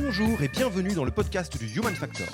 Bonjour et bienvenue dans le podcast du Human Factor.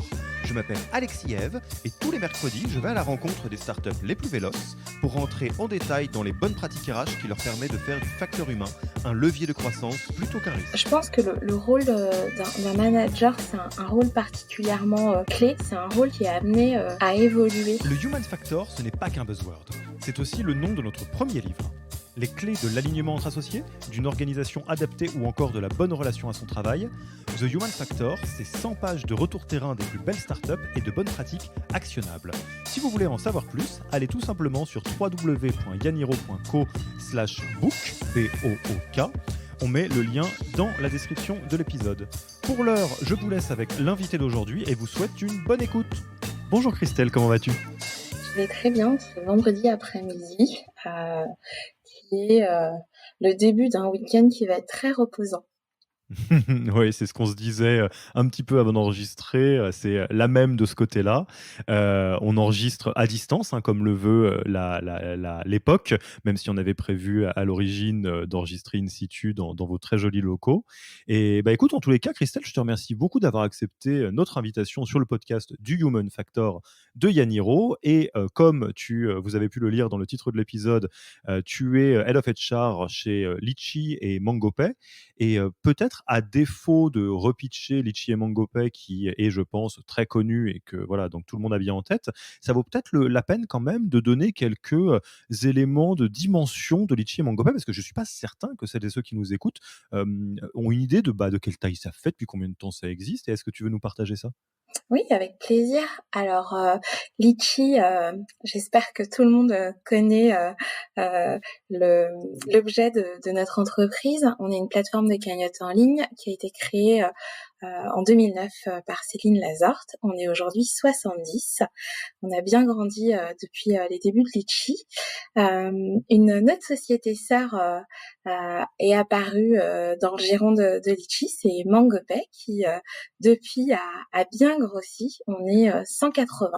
Je m'appelle Alexis Eve et tous les mercredis, je vais à la rencontre des startups les plus véloces pour rentrer en détail dans les bonnes pratiques RH qui leur permettent de faire du facteur humain un levier de croissance plutôt qu'un risque. Je pense que le rôle d'un manager, c'est un rôle particulièrement clé. C'est un rôle qui est amené à évoluer. Le Human Factor, ce n'est pas qu'un buzzword. C'est aussi le nom de notre premier livre. Les clés de l'alignement entre associés, d'une organisation adaptée ou encore de la bonne relation à son travail. The Human Factor, c'est 100 pages de retour terrain des plus belles startups et de bonnes pratiques actionnables. Si vous voulez en savoir plus, allez tout simplement sur www.yaniro.co/book, B-O-O-K. On met le lien dans la description de l'épisode. Pour l'heure, je vous laisse avec l'invité d'aujourd'hui et vous souhaite une bonne écoute. Bonjour Christelle, comment vas-tu ? Je vais très bien, c'est vendredi après-midi, qui est le début d'un week-end qui va être très reposant. Oui, c'est ce qu'on se disait un petit peu avant d'enregistrer. C'est la même de ce côté-là. On enregistre à distance, hein, comme le veut l'époque, même si on avait prévu à l'origine d'enregistrer in situ dans vos très jolis locaux. Et bah, écoute, en tous les cas, Christelle, je te remercie beaucoup d'avoir accepté notre invitation sur le podcast du Human Factor de Yaniro. Et comme vous avez pu le lire dans le titre de l'épisode, tu es Head of HR chez Litchi et MangoPay. Et peut-être à défaut de repitcher Litchi et MangoPay, qui est, je pense, très connu et que voilà, donc tout le monde a bien en tête, ça vaut peut-être la peine quand même de donner quelques éléments de dimension de Litchi et MangoPay, parce que je ne suis pas certain que celles et ceux qui nous écoutent ont une idée de quelle taille ça fait, depuis combien de temps ça existe. Et est-ce que tu veux nous partager ça ? Oui, avec plaisir. Alors, Litchi, j'espère que tout le monde connaît l'objet de notre entreprise. On est une plateforme de cagnotte en ligne qui a été créée en 2009 par Céline Lazorte. On est aujourd'hui 70. On a bien grandi depuis les débuts de Litchi. Une autre société sœur est apparue dans le giron de Litchi, c'est MangoPay, qui depuis a bien grossi. On est 180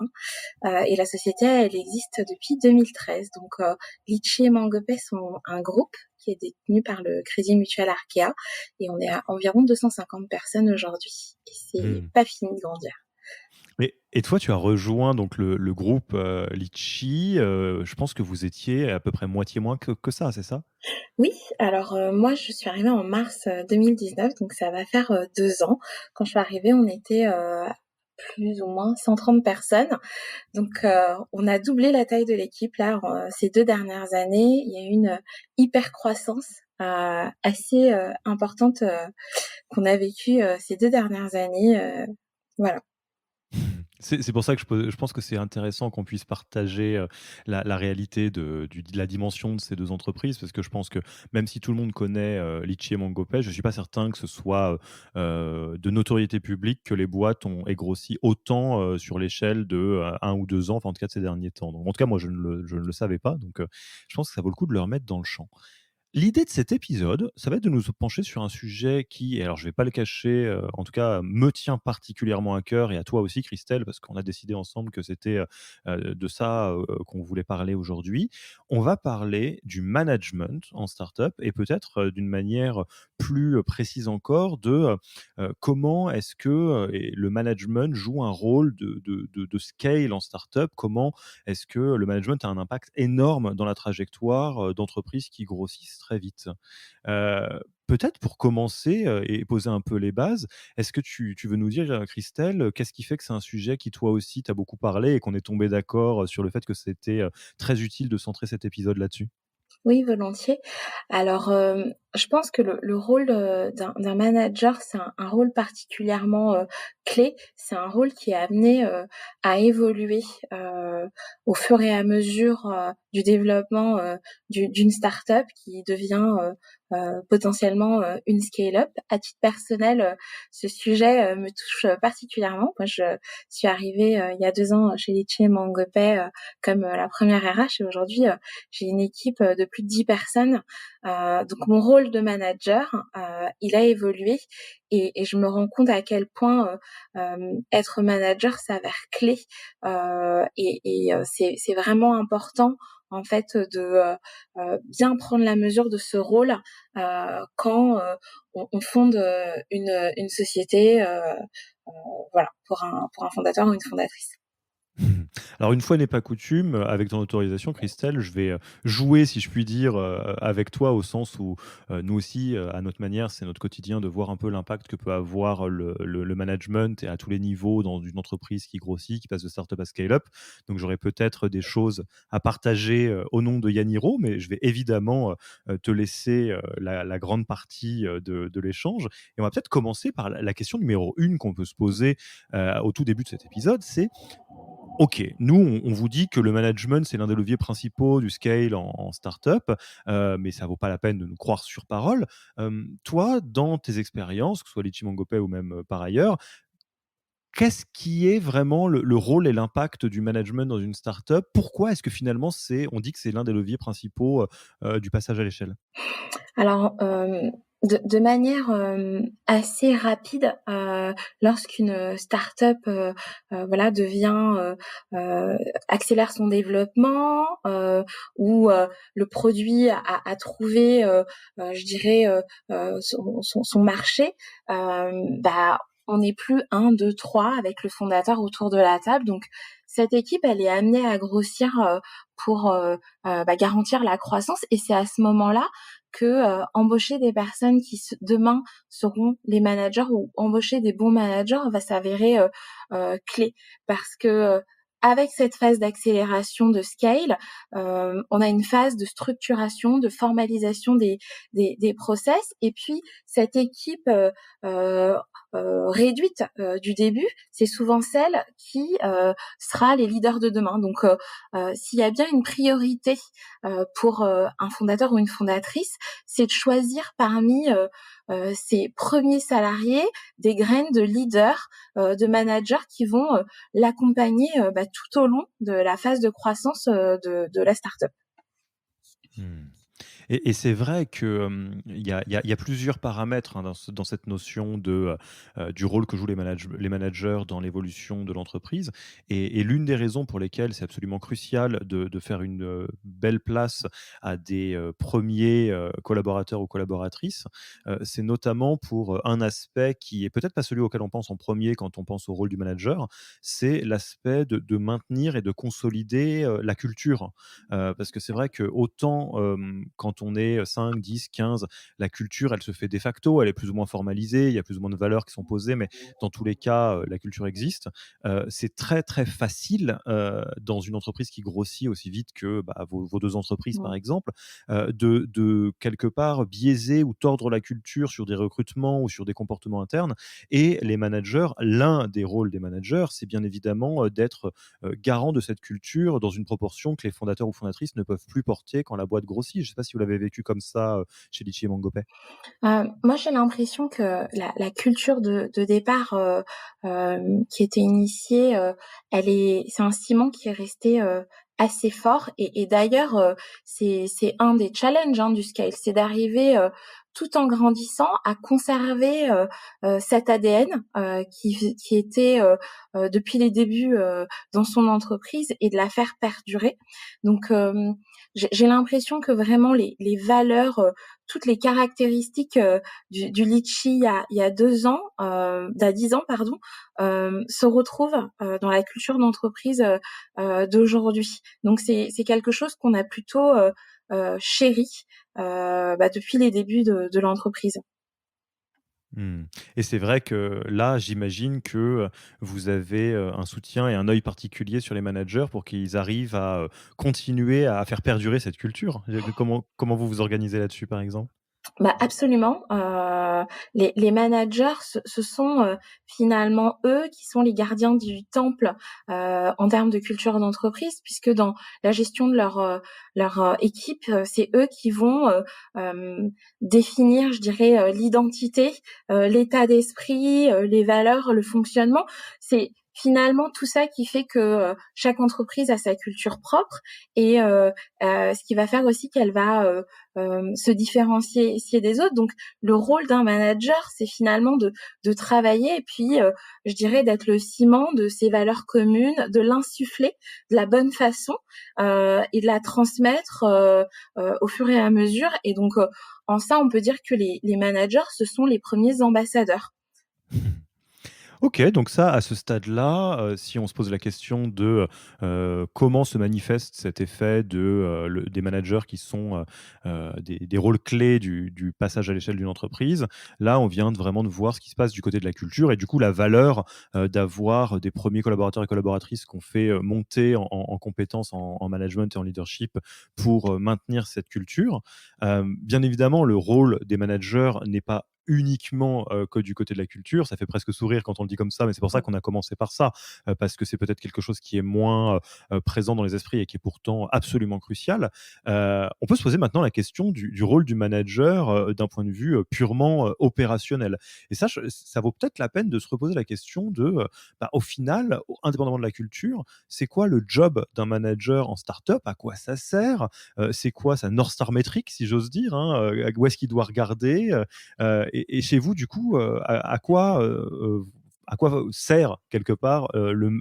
et la société, elle existe depuis 2013. Donc Litchi et MangoPay sont un groupe qui est détenu par le Crédit Mutuel Arkea et on est à environ 250 personnes aujourd'hui. Et c'est pas fini de grandir. Et toi, tu as rejoint donc le groupe Litchi. Je pense que vous étiez à peu près moitié moins que ça, c'est ça ? Oui, alors moi je suis arrivée en mars 2019, donc ça va faire 2 ans. Quand je suis arrivée, on était plus ou moins 130 personnes. Donc on a doublé la taille de l'équipe là ces 2 dernières années. Il y a eu une hyper croissance assez importante qu'on a vécue ces 2 dernières années. Voilà. C'est pour ça que je pense que c'est intéressant qu'on puisse partager la réalité de la dimension de ces deux entreprises, parce que je pense que même si tout le monde connaît Litchi et MangoPay, je ne suis pas certain que ce soit de notoriété publique que les boîtes aient grossi autant sur l'échelle de 1 ou 2 ans, enfin en tout cas de ces derniers temps. Donc, en tout cas, moi, je ne le savais pas, donc je pense que ça vaut le coup de le remettre dans le champ. L'idée de cet épisode, ça va être de nous pencher sur un sujet qui, et alors je ne vais pas le cacher, en tout cas me tient particulièrement à cœur, et à toi aussi Christelle, parce qu'on a décidé ensemble que c'était de ça qu'on voulait parler aujourd'hui. On va parler du management en startup, et peut-être d'une manière plus précise encore de comment est-ce que le management joue un rôle de scale en startup, comment est-ce que le management a un impact énorme dans la trajectoire d'entreprises qui grossissent très vite. Peut-être pour commencer et poser un peu les bases, est-ce que tu veux nous dire, Christelle, qu'est-ce qui fait que c'est un sujet qui, toi aussi, t'a beaucoup parlé et qu'on est tombé d'accord sur le fait que c'était très utile de centrer cet épisode là-dessus ? Oui, volontiers. Alors, je pense que le rôle d'un manager, c'est un rôle particulièrement clé. C'est un rôle qui est amené à évoluer au fur et à mesure du développement d'une start-up qui devient potentiellement une scale-up. À titre personnel, ce sujet me touche particulièrement. Moi, je suis arrivée il y a 2 ans chez Litchi et MangoPay comme la première RH, et aujourd'hui, j'ai une équipe de plus de 10 personnes. Donc mon rôle de manager, il a évolué, et je me rends compte à quel point être manager s'avère clé. C'est vraiment important en fait, de, bien prendre la mesure de ce rôle, quand, on fonde, une société, voilà, pour un fondateur ou une fondatrice. Mhm. Alors une fois n'est pas coutume, avec ton autorisation Christelle, je vais, jouer si je puis dire, avec toi au sens où, nous aussi, à notre manière, c'est notre quotidien de voir un peu l'impact que peut avoir le management et à tous les niveaux dans une entreprise qui grossit, qui passe de start-up à scale-up. Donc j'aurais peut-être des choses à partager, au nom de Yaniro, mais je vais évidemment, te laisser, la grande partie, de l'échange et on va peut-être commencer par la question numéro 1 qu'on peut se poser, au tout début de cet épisode, c'est OK, nous, on vous dit que le management, c'est l'un des leviers principaux du scale en start-up, mais ça vaut pas la peine de nous croire sur parole. Toi, dans tes expériences, que ce soit Litchi Mangopay ou même, par ailleurs, qu'est-ce qui est vraiment le rôle et l'impact du management dans une start-up? Pourquoi est-ce que finalement on dit que c'est l'un des leviers principaux, du passage à l'échelle? Alors, de manière, assez rapide, lorsqu'une, start-up, voilà, devient, accélère son développement, ou, le produit a trouvé, je dirais, son marché, bah, on n'est plus un, 2, 3 avec le fondateur autour de la table. Donc cette équipe, elle est amenée à grossir, pour, bah, garantir la croissance, et c'est à ce moment-là que, embaucher des personnes qui demain seront les managers, ou embaucher des bons managers va s'avérer, clé. Parce que, avec cette phase d'accélération de scale, on a une phase de structuration, de formalisation des process, et puis cette équipe, heu réduite, du début, c'est souvent celle qui, sera les leaders de demain. Donc, s'il y a bien une priorité, pour, un fondateur ou une fondatrice, c'est de choisir parmi, ses premiers salariés des graines de leaders, de managers qui vont, l'accompagner, bah, tout au long de la phase de croissance, de la start-up. Mmh. Et c'est vrai que, il y a plusieurs paramètres, hein, dans cette notion du rôle que jouent les managers dans l'évolution de l'entreprise et l'une des raisons pour lesquelles c'est absolument crucial de faire une, belle place à des, 1ers, collaborateurs ou collaboratrices, c'est notamment pour, un aspect qui est peut-être pas celui auquel on pense en premier quand on pense au rôle du manager, c'est l'aspect de maintenir et de consolider, la culture. Parce que c'est vrai que autant, quand on est 5, 10, 15, la culture, elle se fait de facto, elle est plus ou moins formalisée, il y a plus ou moins de valeurs qui sont posées, mais dans tous les cas, la culture existe. C'est très, très facile, dans une entreprise qui grossit aussi vite que, bah, vos 2 entreprises, par Mmh. exemple, de quelque part biaiser ou tordre la culture sur des recrutements ou sur des comportements internes et les managers, l'un des rôles des managers, c'est bien évidemment, d'être, garant de cette culture dans une proportion que les fondateurs ou fondatrices ne peuvent plus porter quand la boîte grossit. Je ne sais pas si vous l'avez vécu comme ça, chez Litchi et Mangopay? Moi, j'ai l'impression que la culture de départ, qui était initiée, c'est un ciment qui est resté, assez fort, et d'ailleurs, c'est un des challenges, hein, du scale, c'est d'arriver, tout en grandissant, à conserver, cet ADN, qui était, depuis les débuts, dans son entreprise, et de la faire perdurer. Donc, j'ai l'impression que vraiment les valeurs, toutes les caractéristiques, du litchi il y a 2 ans, d'il y a 10 ans pardon, se retrouvent, dans la culture d'entreprise, d'aujourd'hui. Donc c'est quelque chose qu'on a plutôt, chéri, bah, depuis les débuts de l'entreprise. Mmh. Et c'est vrai que là, j'imagine que, vous avez, un soutien et un œil particulier sur les managers pour qu'ils arrivent à, continuer à faire perdurer cette culture. Comment vous vous organisez là-dessus, par exemple? Bah, absolument, les managers, ce sont, finalement eux qui sont les gardiens du temple, en termes de culture d'entreprise, puisque dans la gestion de leur équipe, c'est eux qui vont, définir, je dirais, l'identité, l'état d'esprit, les valeurs, le fonctionnement. C'est finalement tout ça qui fait que, chaque entreprise a sa culture propre et ce qui va faire aussi qu'elle va, se différencier des autres. Donc le rôle d'un manager, c'est finalement de travailler et puis, je dirais d'être le ciment de ces valeurs communes, de l'insuffler de la bonne façon, et de la transmettre, au fur et à mesure et donc, en ça, on peut dire que les managers, ce sont les premiers ambassadeurs. OK, donc ça, à ce stade-là, si on se pose la question de, comment se manifeste cet effet de, des managers qui sont, des rôles clés du passage à l'échelle d'une entreprise. Là, on vient de vraiment de voir ce qui se passe du côté de la culture et du coup la valeur, d'avoir des premiers collaborateurs et collaboratrices qu'on fait, monter en compétences en management et en leadership pour, maintenir cette culture. Bien évidemment, le rôle des managers n'est pas uniquement, que du côté de la culture. Ça fait presque sourire quand on le dit comme ça, mais c'est pour ça qu'on a commencé par ça, parce que c'est peut-être quelque chose qui est moins, présent dans les esprits et qui est pourtant absolument crucial. On peut se poser maintenant la question du rôle du manager, d'un point de vue, purement, opérationnel et ça vaut peut-être la peine de se reposer la question de, bah, au final, indépendamment de la culture, c'est quoi le job d'un manager en start-up? À quoi ça sert? C'est quoi sa North Star métrique, si j'ose dire, hein? Où est-ce qu'il doit regarder? Et chez vous, du coup, à quoi sert quelque part,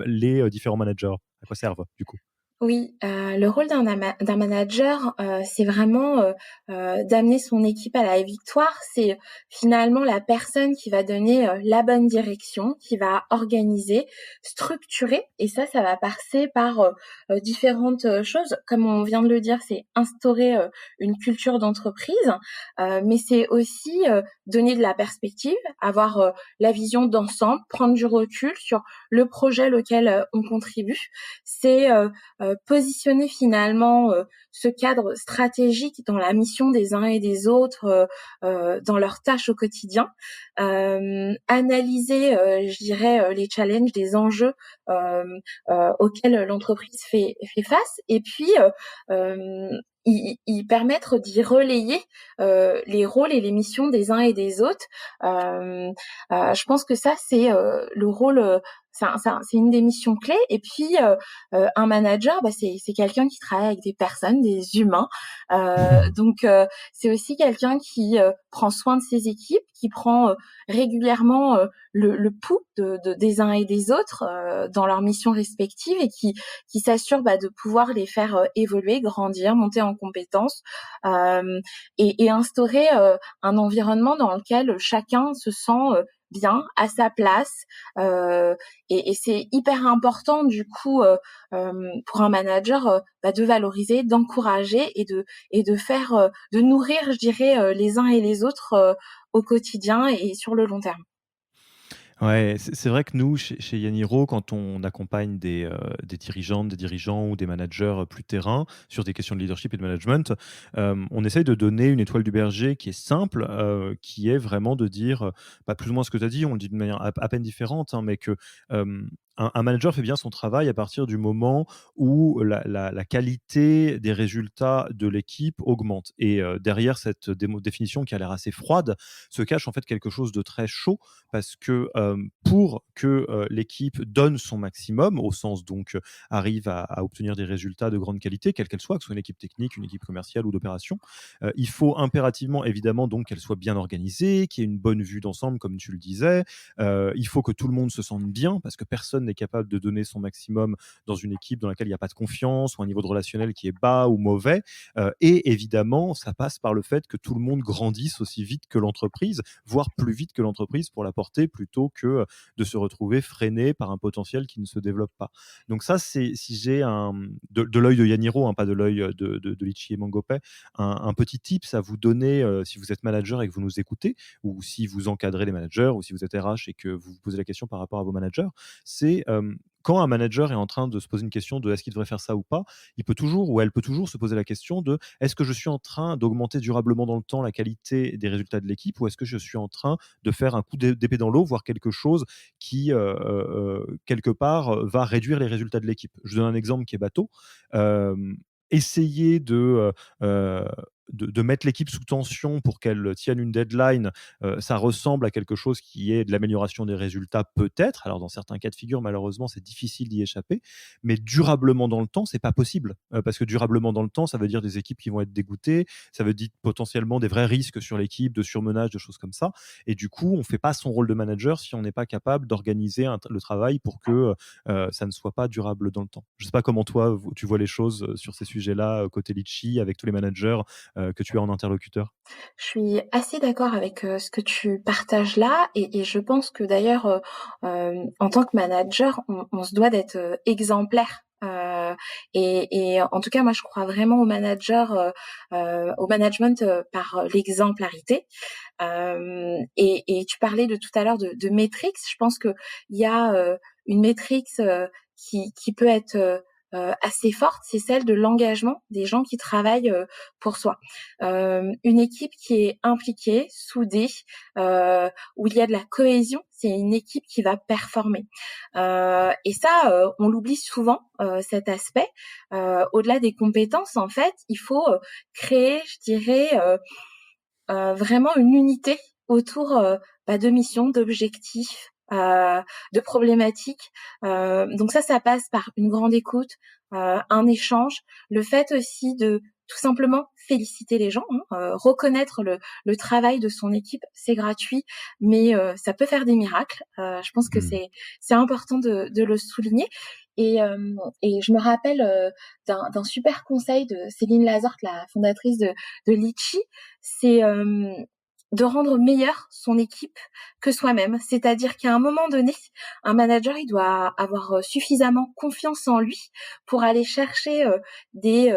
les, différents managers? À quoi servent, du coup? Oui, le rôle d'un manager, c'est vraiment, d'amener son équipe à la victoire. C'est finalement la personne qui va donner, la bonne direction, qui va organiser, structurer et ça va passer par, différentes, choses. Comme on vient de le dire, c'est instaurer, une culture d'entreprise, mais c'est aussi, donner de la perspective, avoir, la vision d'ensemble, prendre du recul sur le projet auquel, on contribue. C'est, positionner finalement, ce cadre stratégique dans la mission des uns et des autres, dans leurs tâches au quotidien. Analyser, je dirais, les challenges, les enjeux, auxquels l'entreprise fait face et puis, y permettre d'y relayer, les rôles et les missions des uns et des autres. Hem, je pense que ça, c'est, le rôle, c'est une des missions clés et puis, un manager, bah, c'est quelqu'un qui travaille avec des personnes, des humains, donc c'est aussi quelqu'un qui, prend soin de ses équipes, qui prend, régulièrement, le pouls des uns et des autres, dans leurs missions respectives et qui s'assure, bah, de pouvoir les faire, évoluer, grandir, monter en compétences, hem et instaurer, un environnement dans lequel chacun se sent, bien, à sa place, heu et c'est hyper important du coup, pour un manager, bah, de valoriser, d'encourager et de faire, de nourrir, je dirais, les uns et les autres, au quotidien et sur le long terme. Ouais, c'est vrai que nous, chez Yaniro, quand on accompagne des dirigeantes, des dirigeants ou des managers, plus terrain sur des questions de leadership et de management, on essaye de donner une étoile du berger qui est simple, qui est vraiment de dire, bah, plus ou moins ce que tu as dit, on le dit de manière à peine différente, hein, mais que, un manager fait bien son travail à partir du moment où la qualité des résultats de l'équipe augmente et derrière cette définition qui a l'air assez froide, se cache en fait quelque chose de très chaud parce que pour que l'équipe donne son maximum, au sens donc arrive à obtenir des résultats de grande qualité, quelle qu'elle soit, que ce soit une équipe technique, une équipe commerciale ou d'opération, il faut impérativement évidemment donc qu'elle soit bien organisée, qu'il y ait une bonne vue d'ensemble comme tu le disais. Il faut que tout le monde se sente bien parce que personne n'est capable de donner son maximum dans une équipe dans laquelle il n'y a pas de confiance ou un niveau de relationnel qui est bas ou mauvais. Et évidemment, ça passe par le fait que tout le monde grandisse aussi vite que l'entreprise, voire plus vite que l'entreprise pour la porter, plutôt que de se retrouver freiné par un potentiel qui ne se développe pas. Donc ça, c'est si j'ai de l'œil de Yaniro, hein, pas de l'œil de Litchi et Mangopé, un petit tips à vous donner si vous êtes manager et que vous nous écoutez, ou si vous encadrez les managers, ou si vous êtes RH et que vous vous posez la question par rapport à vos managers, c'est quand un manager est en train de se poser une question de est-ce qu'il devrait faire ça ou pas, il peut toujours ou elle peut toujours se poser la question de est-ce que je suis en train d'augmenter durablement dans le temps la qualité des résultats de l'équipe ou est-ce que je suis en train de faire un coup d'épée dans l'eau, voire quelque chose qui, quelque part, va réduire les résultats de l'équipe. Je donne un exemple qui est bateau. Essayer de, de mettre l'équipe sous tension pour qu'elle tienne une deadline, ça ressemble à quelque chose qui est de l'amélioration des résultats peut-être. Alors dans certains cas de figure, malheureusement, c'est difficile d'y échapper, mais durablement dans le temps, c'est pas possible. Parce que durablement dans le temps, ça veut dire des équipes qui vont être dégoûtées, ça veut dire potentiellement des vrais risques sur l'équipe, de surmenage, de choses comme ça. Et du coup, on fait pas son rôle de manager si on n'est pas capable d'organiser le travail pour que ça ne soit pas durable dans le temps. Je sais pas comment toi, tu vois les choses sur ces sujets-là, côté Litchi, avec tous les managers que tu as en interlocuteur. Je suis assez d'accord avec, ce que tu partages là et je pense que d'ailleurs, en tant que manager, on se doit d'être, exemplaire, et en tout cas, moi, je crois vraiment au management, par l'exemplarité. Et tu parlais de tout à l'heure de métriques. Je pense qu'il y a, une métrique, qui peut être, assez forte, c'est celle de l'engagement des gens qui travaillent, pour soi. Une équipe qui est impliquée, soudée, où il y a de la cohésion, c'est une équipe qui va performer. Et ça, on l'oublie souvent, cet aspect. Au-delà des compétences, en fait, il faut, créer, je dirais, vraiment une unité autour, de missions, d'objectifs, de problématiques. Donc ça passe par une grande écoute, un échange, le fait aussi de tout simplement féliciter les gens, hein, reconnaître le travail de son équipe. C'est gratuit, mais ça peut faire des miracles. Je pense que Mmh. c'est important de le souligner et je me rappelle, d'un super conseil de Céline Lazorte, la fondatrice de Litchi, c'est de rendre meilleure son équipe que soi-même. C'est-à-dire qu'à un moment donné, un manager, il doit avoir suffisamment confiance en lui pour aller chercher des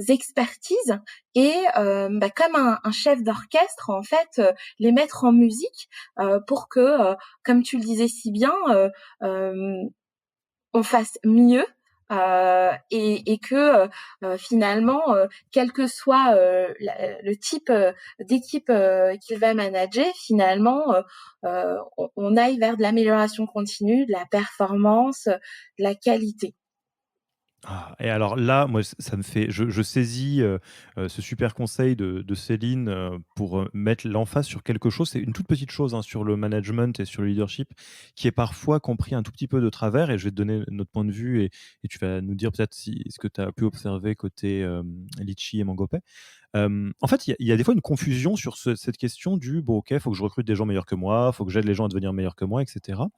expertises et comme un chef d'orchestre, en fait, les mettre en musique pour que, comme tu le disais si bien, euh, on fasse mieux, et que, finalement, quel que soit, le type, d'équipe, qu'il va manager, finalement, on aille vers de l'amélioration continue, de la performance, de la qualité. Ah, et alors là, moi, ça me fait je saisis, ce super conseil de Céline, pour, mettre l'emphase sur quelque chose. C'est une toute petite chose, hein, sur le management et sur le leadership, qui est parfois compris un tout petit peu de travers, et je vais te donner notre point de vue, et tu vas nous dire peut-être si ce que tu as pu observer côté, Litchi et Mangopé. En fait, il y a des fois une confusion sur cette question du: «Bon, OK, il faut que je recrute des gens meilleurs que moi, il faut que j'aide les gens à devenir meilleurs que moi» et cetera.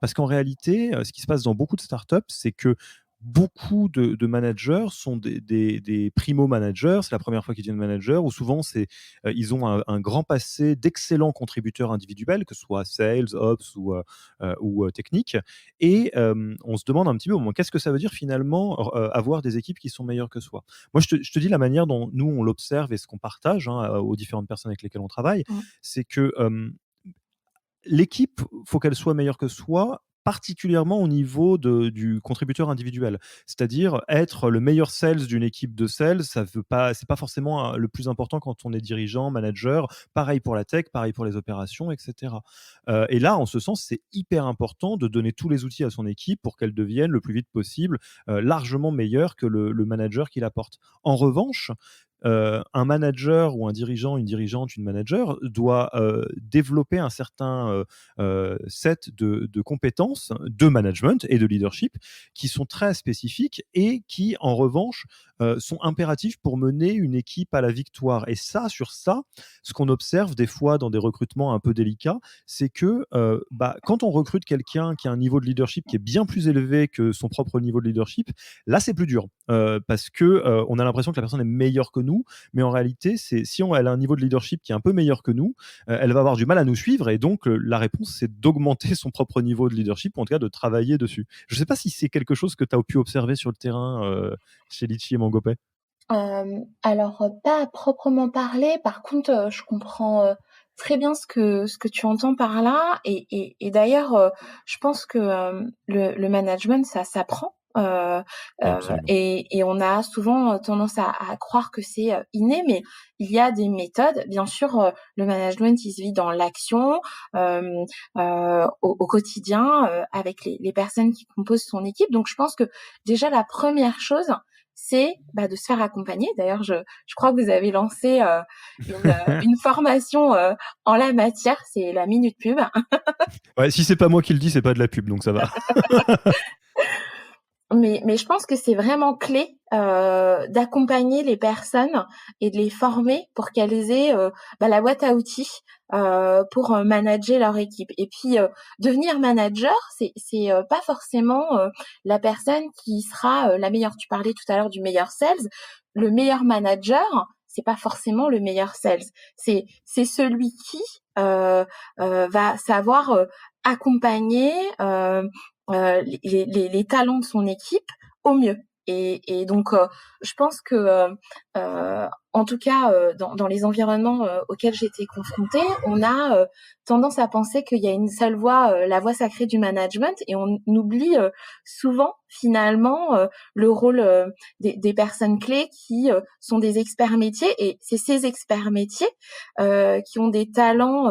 Parce qu'en réalité, ce qui se passe dans beaucoup de startups, c'est que beaucoup de managers sont des primo managers. C'est la première fois qu'ils deviennent managers, ou souvent ils ont un grand passé d'excellents contributeurs individuels, que ce soit sales, ops ou technique. Et on se demande un petit peu, bon, qu'est-ce que ça veut dire finalement, avoir des équipes qui sont meilleures que soi? Moi, je te dis la manière dont nous, on l'observe et ce qu'on partage, hein, aux différentes personnes avec lesquelles on travaille, Mmh. c'est que l'équipe, faut qu'elle soit meilleure que soi, particulièrement au niveau du contributeur individuel. C'est-à-dire être le meilleur sales d'une équipe de sales, ça veut pas c'est pas forcément, le plus important quand on est dirigeant, manager. Pareil pour la tech, pareil pour les opérations, et cetera. Et là, en ce sens, c'est hyper important de donner tous les outils à son équipe pour qu'elle devienne le plus vite possible, largement meilleure que le manager qui la porte. En revanche, un manager ou un dirigeant, une dirigeante, une manager doit développer un certain set de compétences de management et de leadership qui sont très spécifiques et qui, en revanche, sont impératifs pour mener une équipe à la victoire. Et ça, sur ça, ce qu'on observe des fois dans des recrutements un peu délicats, c'est que quand on recrute quelqu'un qui a un niveau de leadership qui est bien plus élevé que son propre niveau de leadership, là, c'est plus dur. Parce que on a l'impression que la personne est meilleure que nous, mais en réalité, si elle a un niveau de leadership qui est un peu meilleur que nous, elle va avoir du mal à nous suivre, et donc la réponse, c'est d'augmenter son propre niveau de leadership, ou en tout cas de travailler dessus. Je ne sais pas si c'est quelque chose que tu as pu observer sur le terrain chez Litchi et Mangopé. Alors, pas à proprement parler. Par contre, je comprends, très bien ce que tu entends par là et d'ailleurs, je pense que, le management, ça s'apprend. heu Absolument. et on a souvent, tendance à croire que c'est, inné, mais il y a des méthodes. Bien sûr, le management, il se vit dans l'action, hem, au quotidien, avec les personnes qui composent son équipe. Donc je pense que déjà la première chose, c'est, bah, de se faire accompagner. D'ailleurs, je crois que vous avez lancé, une formation, en la matière, c'est la minute pub. Ouais, si c'est pas moi qui le dis, c'est pas de la pub, donc ça va. Mais je pense que c'est vraiment clé, d'accompagner les personnes et de les former pour qu'elles aient, bah, la boîte à outils, pour, manager leur équipe et puis, devenir manager, c'est pas forcément, la personne qui sera, la meilleure. Tu parlais tout à l'heure du meilleur sales. Le meilleur manager, c'est pas forcément le meilleur sales. C'est celui qui, heu va savoir, accompagner, les talents de son équipe au mieux et donc je pense que, en tout cas, dans les environnements, auxquels j'étais confrontée, on a, tendance à penser qu'il y a une seule voie, la voie sacrée du management et on oublie, souvent finalement, le rôle, des personnes clés qui, sont des experts métiers et c'est ces experts métiers, qui ont des talents,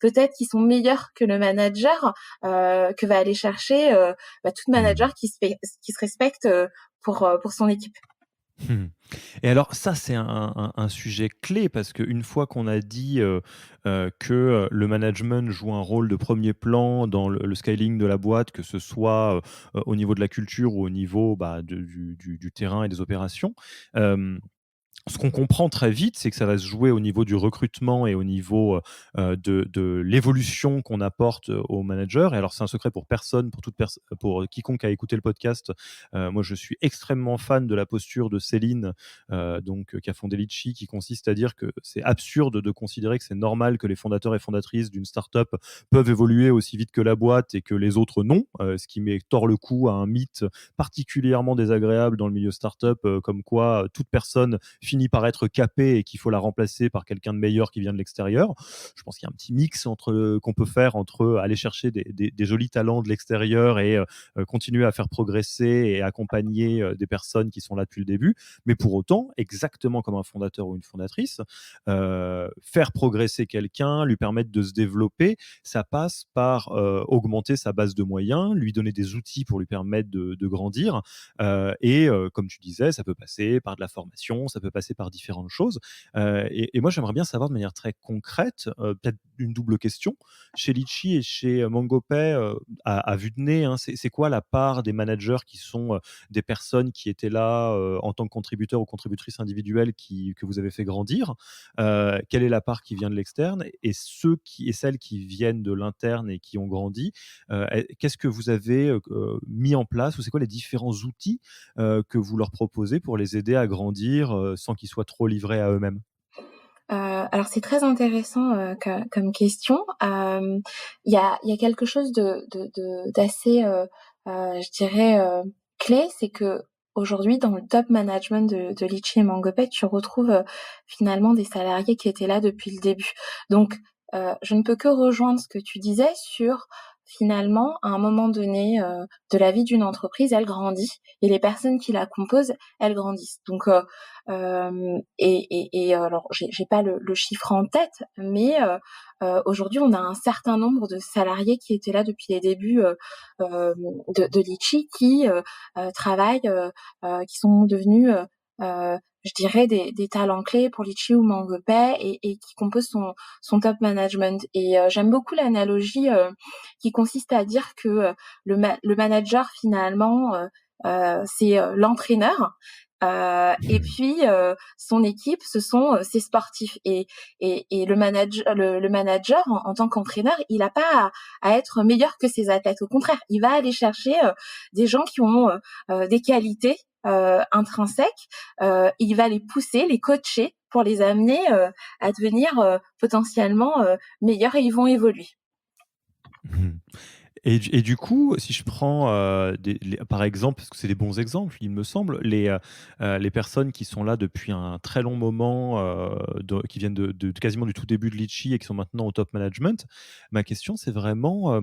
peut-être qui sont meilleurs que le manager, que va aller chercher, bah, tout Mmh. manager qui se respecte, pour son équipe. Mmh. Et alors ça, c'est un sujet clé parce qu'une fois qu'on a dit, que, le management joue un rôle de premier plan dans le scaling de la boîte, que ce soit, au niveau de la culture ou au niveau, bah, de du terrain et des opérations, hem ce qu'on comprend très vite, c'est que ça va se jouer au niveau du recrutement et au niveau, de l'évolution qu'on apporte, aux managers et alors c'est un secret pour personne, pour quiconque a écouté le podcast. Moi je suis extrêmement fan de la posture de Céline, qui a fondé Litchi, qui consiste à dire que c'est absurde de considérer que c'est normal que les fondateurs et fondatrices d'une start-up peuvent évoluer aussi vite que la boîte et que les autres non, ce qui met tord le cou à un mythe particulièrement désagréable dans le milieu start-up, comme quoi, toute personne finit par être capée et qu'il faut la remplacer par quelqu'un de meilleur qui vient de l'extérieur. Je pense qu'il y a un petit mix qu'on peut faire entre aller chercher des jolis talents de l'extérieur et continuer à faire progresser et accompagner des personnes qui sont là depuis le début. Mais pour autant, exactement comme un fondateur ou une fondatrice, faire progresser quelqu'un, lui permettre de se développer, ça passe par augmenter sa base de moyens, lui donner des outils pour lui permettre de grandir. Comme tu disais, ça peut passer par de la formation, ça peut passer par différentes choses. Et moi, j'aimerais bien savoir de manière très concrète, peut-être une double question. Chez Litchi et chez MangoPay, à vue de nez, hein, c'est quoi la part des managers qui sont des personnes qui étaient là en tant que contributeurs ou contributrices individuelles que vous avez fait grandir? Quelle est la part qui vient de l'externe? Et celles qui viennent de l'interne et qui ont grandi, qu'est-ce que vous avez mis en place ou c'est quoi les différents outils que vous leur proposez pour les aider à grandir, sans qu'ils soient trop livrés à eux-mêmes? Alors c'est très intéressant, comme question. Il y a quelque chose d'assez, je dirais, clé, c'est qu'aujourd'hui dans le top management de Litchi et MangoPay, tu retrouves, finalement des salariés qui étaient là depuis le début. Donc, je ne peux que rejoindre ce que tu disais sur, finalement, à un moment donné, de la vie d'une entreprise, elle grandit et les personnes qui la composent, elles grandissent. Donc, alors j'ai pas le chiffre en tête, mais aujourd'hui, on a un certain nombre de salariés qui étaient là depuis les débuts, de Litchi qui, travaillent, qui sont devenus, je dirais des talents clés pour Litchi ou MangoPay et qui composent son top management et j'aime beaucoup l'analogie, qui consiste à dire que, le manager finalement, c'est, l'entraîneur. Et puis, son équipe, ce sont, ses sportifs et le manager en tant qu'entraîneur, il a pas à être meilleur que ses athlètes. Au contraire, il va aller chercher, des gens qui ont, des qualités, intrinsèques, il va les pousser, les coacher pour les amener, à devenir, potentiellement, meilleurs et ils vont évoluer. Mmh. Et du coup, si je prends, par exemple, parce que c'est des bons exemples, il me semble, les personnes qui sont là depuis un très long moment, qui viennent de quasiment du tout début de Litchi et qui sont maintenant au top management. Ma question, c'est vraiment,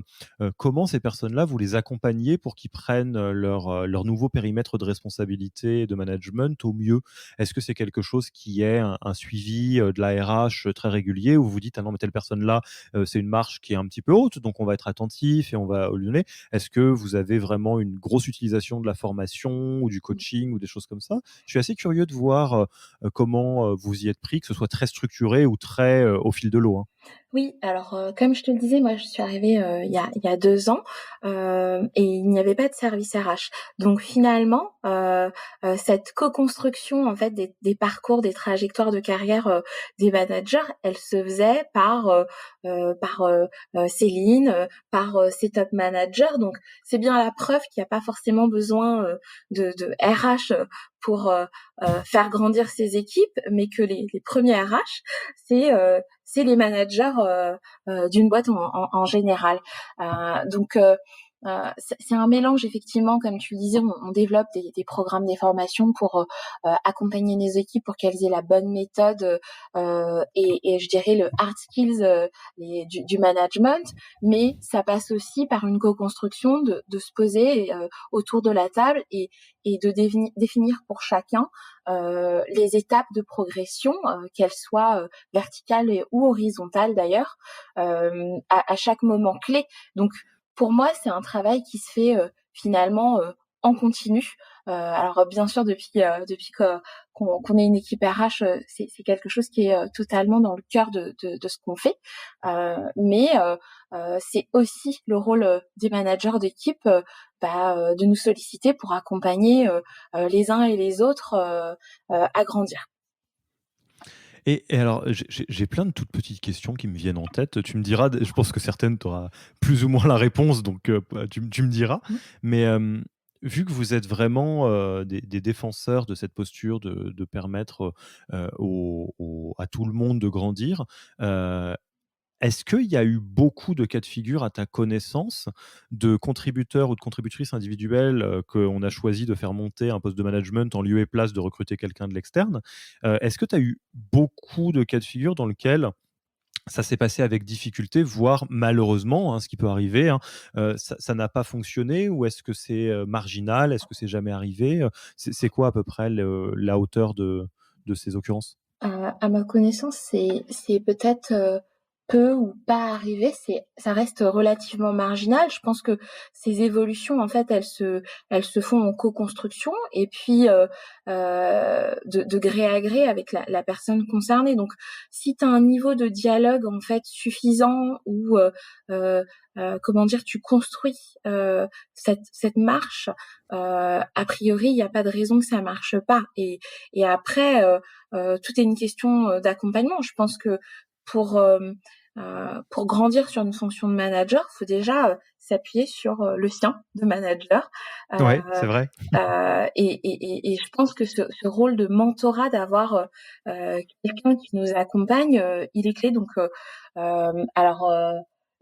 comment ces personnes-là, vous les accompagnez pour qu'ils prennent, leur nouveau périmètre de responsabilité et de management au mieux? Est-ce que c'est quelque chose qui est un suivi, de la RH, très régulier, où vous vous dites: «Ah non, mais telle personne-là, c'est une marche qui est un petit peu haute, donc on va être attentif et on va lui donner. Est-ce que vous avez vraiment une grosse utilisation de la formation ou du coaching ou des choses comme ça? Je suis assez curieux de voir comment vous y êtes pris, que ce soit très structuré ou très au fil de l'eau, hein. Oui, alors, comme je te le disais, moi, je suis arrivée, il y a 2 ans, et il n'y avait pas de service RH. Donc finalement, cette co-construction, en fait, des parcours, des trajectoires de carrière, des managers, elle se faisait par Céline, par ses top managers. Donc c'est bien la preuve qu'il y a pas forcément besoin, de RH, pour, faire grandir ses équipes, mais que les premiers RH, c'est les managers d'une boîte en général. C'est un mélange effectivement, comme tu le disais, on développe des programmes, des formations pour accompagner les équipes pour qu'elles aient la bonne méthode et je dirais le hard skills du management, mais ça passe aussi par une co-construction de se poser autour de la table et de définir pour chacun les étapes de progression, qu'elles soient verticales ou horizontales d'ailleurs, à chaque moment clé. Donc pour moi, c'est un travail qui se fait finalement en continu. Alors bien sûr, depuis qu'on est une équipe RH, c'est quelque chose qui est totalement dans le cœur de ce qu'on fait. Mais c'est aussi le rôle des managers d'équipe de nous solliciter pour accompagner les uns et les autres à grandir. Et alors, j'ai plein de toutes petites questions qui me viennent en tête. Tu me diras, je pense que certaines, tu auras plus ou moins la réponse, donc tu me diras. Mmh. Mais vu que vous êtes vraiment des défenseurs de cette posture de permettre à tout le monde de grandir, euh, est-ce qu'il y a eu beaucoup de cas de figure à ta connaissance de contributeurs ou de contributrices individuelles, qu'on a choisi de faire monter un poste de management en lieu et place de recruter quelqu'un de l'externe? Est-ce que tu as eu beaucoup de cas de figure dans lequel ça s'est passé avec difficulté, voire malheureusement, hein, ce qui peut arriver, hein, ça n'a pas fonctionné, ou est-ce que c'est, marginal? Est-ce que c'est jamais arrivé? C'est quoi à peu près la hauteur de ces occurrences? À ma connaissance, c'est peut-être, peu ou pas arrivé, ça reste relativement marginal. Je pense que ces évolutions, en fait, elles se font en co-construction et puis, de gré à gré avec la personne concernée. Donc si tu as un niveau de dialogue, en fait, suffisant ou, comment dire? Tu construis, cette marche, a priori, il y a pas de raison que ça marche pas et après, tout est une question, d'accompagnement. Je pense que pour, pour grandir sur une fonction de manager, faut déjà, s'appuyer sur, le sien de manager, heu Ouais, c'est vrai. et je pense que ce rôle de mentorat, d'avoir, quelqu'un qui nous accompagne, il est clé. Donc alors,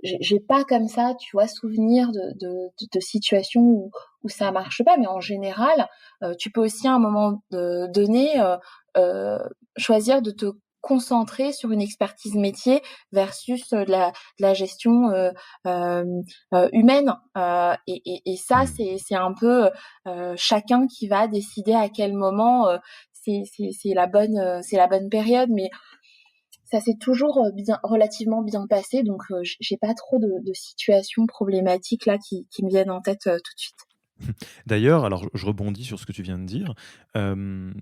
j'ai pas comme ça, tu vois, souvenir de situations où ça marche pas, mais en général, tu peux aussi à un moment donné, heu, choisir de te concentrer sur une expertise métier versus, de la gestion, humaine, et ça, Mmh. c'est un peu, chacun qui va décider à quel moment, c'est la bonne période, mais ça s'est toujours, bien relativement bien passé. Donc j'ai pas trop de situations problématiques là qui me viennent en tête, tout de suite. D'ailleurs, alors je rebondis sur ce que tu viens de dire. Hem,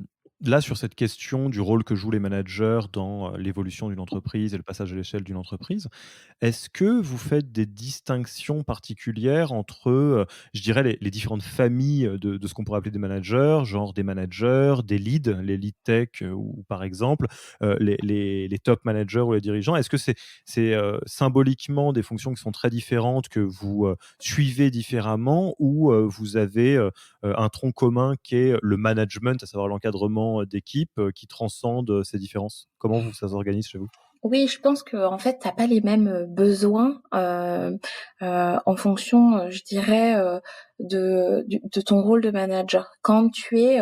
Là, sur cette question du rôle que jouent les managers dans, l'évolution d'une entreprise et le passage à l'échelle d'une entreprise, est-ce que vous faites des distinctions particulières entre, je dirais les différentes familles, de ce qu'on pourrait appeler des managers, genre des managers, des leads, les lead tech, ou par exemple, les top managers ou les dirigeants? Est-ce que c'est symboliquement des fonctions qui sont très différentes, que vous, suivez différemment, ou, vous avez, un tronc commun qui est le management, à savoir l'encadrement, d'équipe, qui transcende, ces différences? Comment ça s'organise chez vous? Oui, je pense qu'en fait, tu as pas les mêmes, besoins, en fonction, je dirais, de ton rôle de manager. Quand tu es,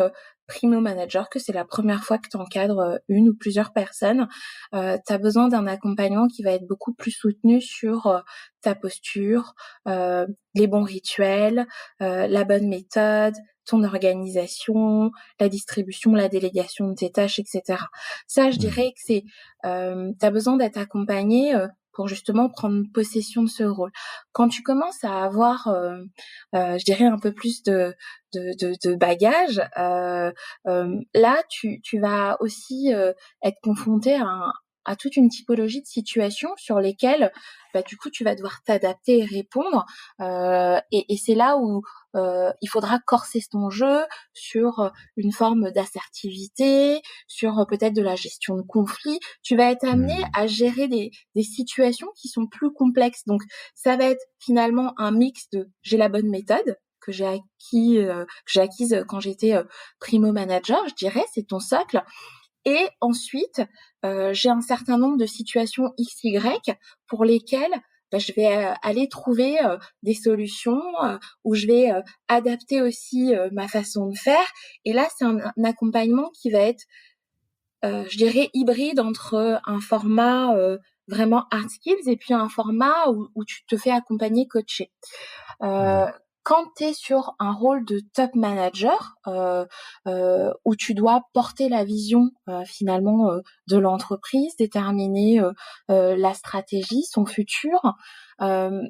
primo manager, que c'est la première fois que tu encadres, une ou plusieurs personnes, tu as besoin d'un accompagnement qui va être beaucoup plus soutenu sur, ta posture, les bons rituels, la bonne méthode, ton organisation, la distribution, la délégation de tes tâches et cetera. Ça, je Mmh. dirais que c'est tu as besoin d'être accompagné, pour justement prendre possession de ce rôle. Quand tu commences à avoir, je dirais un peu plus de bagages, là tu vas aussi, être confronté à toute une typologie de situations sur lesquelles, bah, du coup, tu vas devoir t'adapter et répondre, et c'est là où, il faudra corser ton jeu sur, une forme d'assertivité, sur, peut-être de la gestion de conflits. Tu vas être amené Mmh. à gérer des situations qui sont plus complexes. Donc ça va être finalement un mix de j'ai la bonne méthode que j'ai acquise, quand j'étais, primo manager, je dirais, c'est ton socle. Et ensuite, j'ai un certain nombre de situations X, Y pour lesquelles, bah, je vais, aller trouver, des solutions, où je vais, adapter aussi, ma façon de faire. Et là, c'est un accompagnement qui va être, je dirais hybride entre un format, vraiment hard skills et puis un format où tu te fais accompagner, coacher. Heu, Ouais. Quand tu es sur un rôle de top manager, où tu dois porter la vision, finalement, de l'entreprise, déterminer, la stratégie, son futur, hem,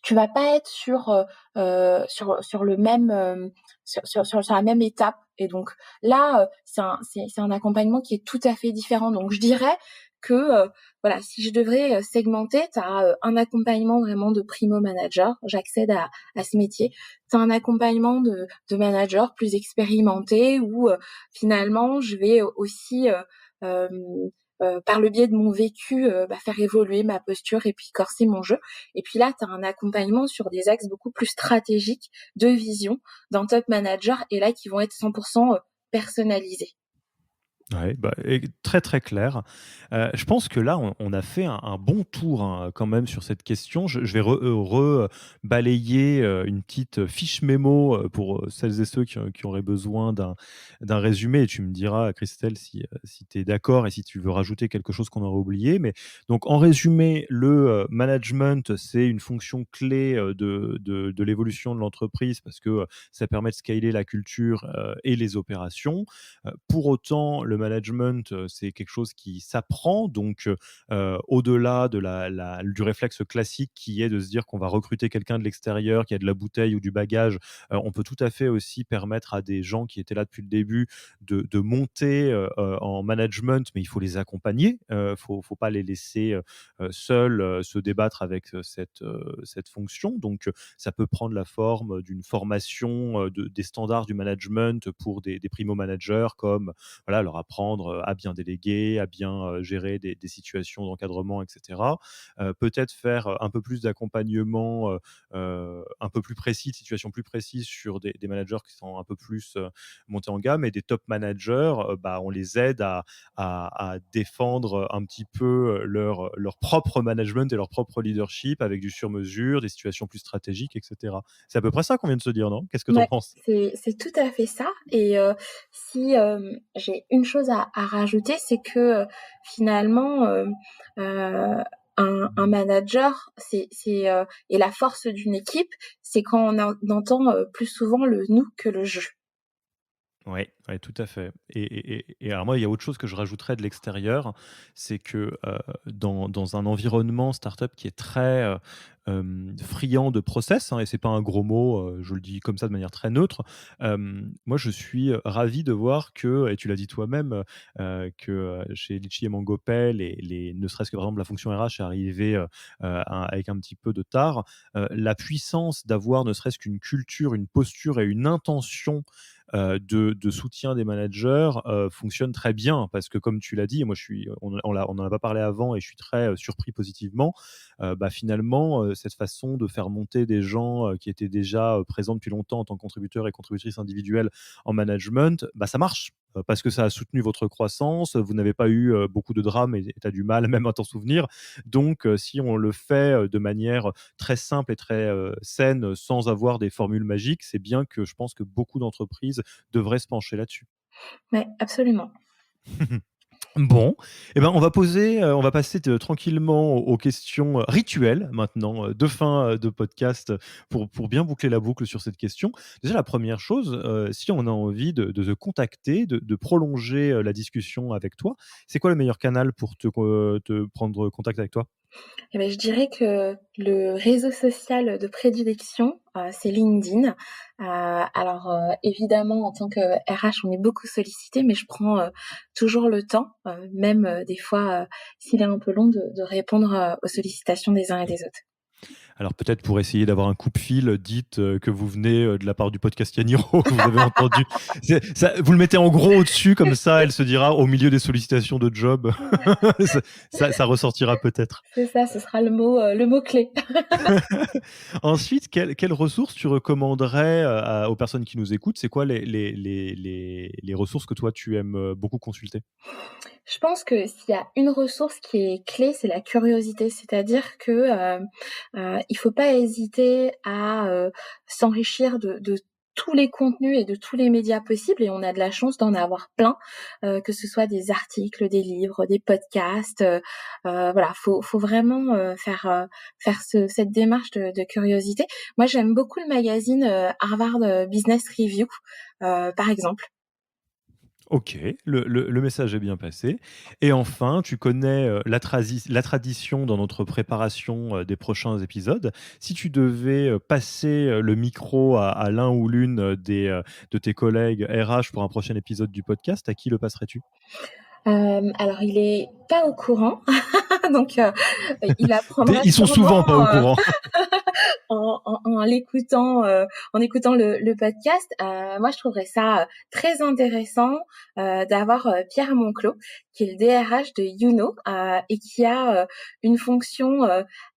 tu vas pas être sur le même, sur la même étape. Et donc là, c'est un accompagnement qui est tout à fait différent. Donc je dirais que, voilà, si je devrais, segmenter, tu as, un accompagnement vraiment de primo manager, j'accède à ce métier. Tu as un accompagnement de manager plus expérimenté où, finalement je vais aussi, hem, par le biais de mon vécu, bah, faire évoluer ma posture et puis corser mon jeu. Et puis là, tu as un accompagnement sur des axes beaucoup plus stratégiques de vision d'un top manager et là qui vont être 100% personnalisés. Ouais, bah, et très, très clair. Je pense que là, on a fait un bon tour, hein, quand même sur cette question. Je vais balayer, une petite fiche mémo, pour, celles et ceux qui auraient besoin d'un résumé et tu me diras, Christelle, si tu es d'accord et si tu veux rajouter quelque chose qu'on aurait oublié. Mais donc en résumé, management, c'est une fonction clé, de l'évolution de l'entreprise parce que, ça permet de scaler la culture, et les opérations. Pour autant, le management, c'est quelque chose qui s'apprend, donc au-delà du réflexe classique qui est de se dire qu'on va recruter quelqu'un de l'extérieur, qui a de la bouteille ou du bagage, on peut tout à fait aussi permettre à des gens qui étaient là depuis le début de monter, en management, mais il faut les accompagner. Faut pas les laisser, seuls, se débattre avec, cette fonction. Donc ça peut prendre la forme d'une formation, des standards du management pour des primo managers comme voilà, leur apprendre, à bien déléguer, à bien, gérer des situations d'encadrement et cetera. Peut-être faire, un peu plus d'accompagnement, un peu plus précis, de situations plus précises sur des managers qui sont un peu plus, montés en gamme et des top managers, bah, on les aide à défendre un petit peu, leur propre management et leur propre leadership avec du sur-mesure, des situations plus stratégiques et cetera. C'est à peu près ça qu'on vient de se dire, non? Qu'est-ce que tu en Ouais, penses? c'est tout à fait ça. Et si, j'ai une chose à rajouter, c'est que, finalement, un manager, et la force d'une équipe, c'est quand on entend, plus souvent le «nous» que le «je». Ouais, ouais, tout à fait et alors moi, il y a autre chose que je rajouterais de l'extérieur, c'est que, dans un environnement startup qui est très, friand de process, hein, et c'est pas un gros mot, je le dis comme ça de manière très neutre. Moi, je suis, ravi de voir que et tu l'as dit toi-même, que, chez Litchi et Mangopel, les ne serait-ce que par exemple la fonction RH est arrivée, avec un petit peu de tard. La puissance d'avoir ne serait-ce qu'une culture, une posture et une intention de soutien des managers, fonctionne très bien parce que comme tu l'as dit, et moi je suis on en a pas parlé avant et je suis très, surpris positivement. Bah, finalement, cette façon de faire monter des gens, qui étaient déjà, présents depuis longtemps en tant que contributeurs et contributrices individuelles en management, bah, ça marche. parce que ça a soutenu votre croissance, vous n'avez pas eu, beaucoup de drames et tu as du mal même à t'en souvenir. Donc si on le fait, de manière très simple et très, saine, sans avoir des formules magiques, c'est bien que je pense que beaucoup d'entreprises devraient se pencher là-dessus. Ouais, absolument. Bon, et ben, on va passer tranquillement aux questions rituelles maintenant, de fin de podcast, pour bien boucler la boucle sur cette question. Déjà, la première chose, si on a envie de te contacter, de prolonger la discussion avec toi, c'est quoi le meilleur canal pour te prendre contact avec toi? Eh beh, je dirais que le réseau social de prédilection, c'est LinkedIn. Évidemment, en tant que RH, on est beaucoup sollicité, mais je prends, toujours le temps, même, des fois, s'il est un peu long, de répondre, aux sollicitations des uns et des autres. Alors peut-être pour essayer d'avoir un coup de fil, dites, que vous venez, de la part du podcast Yaniro, que vous avez entendu. Vous le mettez en gros au-dessus, comme ça, elle se dira au milieu des sollicitations de job. Ça ressortira peut-être. C'est ça, ce sera le mot clé. Ensuite, quelles ressources tu recommanderais, aux personnes qui nous écoutent? C'est quoi les ressources que toi tu aimes, beaucoup consulter? Je pense que s'il y a une ressource qui est clé, c'est la curiosité. C'est-à-dire que, il faut pas hésiter à, s'enrichir de tous les contenus et de tous les médias possibles et on a de la chance d'en avoir plein, que ce soit des articles, des livres, des podcasts, voilà, faut vraiment, faire cette démarche de curiosité. Moi, j'aime beaucoup le magazine, Harvard, Business Review, par exemple. OK, le message est bien passé et enfin, tu connais, la tradition dans notre préparation, des prochains épisodes. Si tu devais, passer, le micro à l'un ou l'une, de tes collègues RH pour un prochain épisode du podcast, à qui le passerais-tu? Alors il est pas au courant, donc il apprendra Ils sont souvent pas sûrement, au courant. en écoutant le podcast. Moi, je trouverais ça, très intéressant, d'avoir, Pierre Monclos, qui est le DRH de Youno, et qui a, une fonction,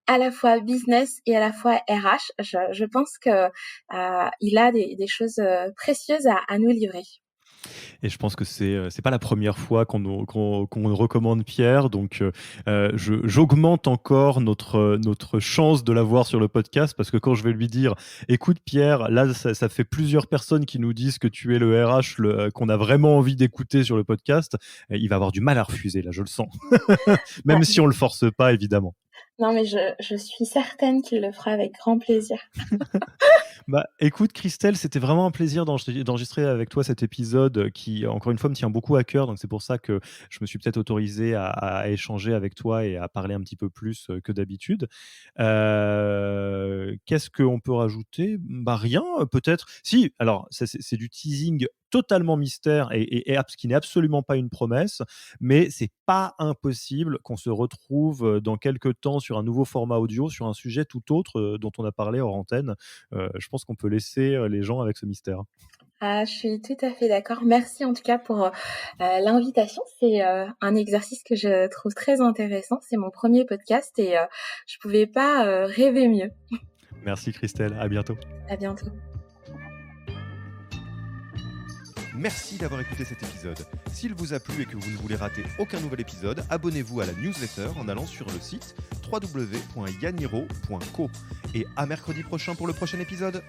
à la fois business et à la fois RH. Je pense que, il a des choses, précieuses à nous livrer. Et je pense que c'est pas la première fois qu'on recommande Pierre, donc j'augmente encore notre chance de l'avoir sur le podcast parce que quand je vais lui dire: «Écoute Pierre, là ça fait plusieurs personnes qui nous disent que tu es le RH qu'on a vraiment envie d'écouter sur le podcast», il va avoir du mal à refuser là, je le sens. Ah, Même si on le force pas évidemment. non, mais je suis certaine qu'il le fera avec grand plaisir. Bah, écoute Christelle, c'était vraiment un plaisir d'enregistrer avec toi cet épisode, qui, encore une fois, me tient beaucoup à cœur. Donc c'est pour ça que je me suis peut-être autorisé à échanger avec toi et à parler un petit peu plus, que d'habitude. Qu'est-ce qu'on peut rajouter? Bah, rien, peut-être si, alors ça c'est du teasing totalement mystère et qui n'est absolument pas une promesse, mais c'est pas impossible qu'on se retrouve, dans quelque temps sur un nouveau format audio, sur un sujet tout autre, dont on a parlé hors antenne. Je pense qu'on peut laisser, les gens avec ce mystère. Ah, je suis tout à fait d'accord. Merci en tout cas pour, l'invitation. C'est, un exercice que je trouve très intéressant. C'est mon premier podcast et je pouvais pas, rêver mieux. Merci Christelle, à bientôt. À bientôt. Merci d'avoir écouté cet épisode. S'il vous a plu et que vous ne voulez rater aucun nouvel épisode, abonnez-vous à la newsletter en allant sur le site www.yaniro.co. Et à mercredi prochain pour le prochain épisode.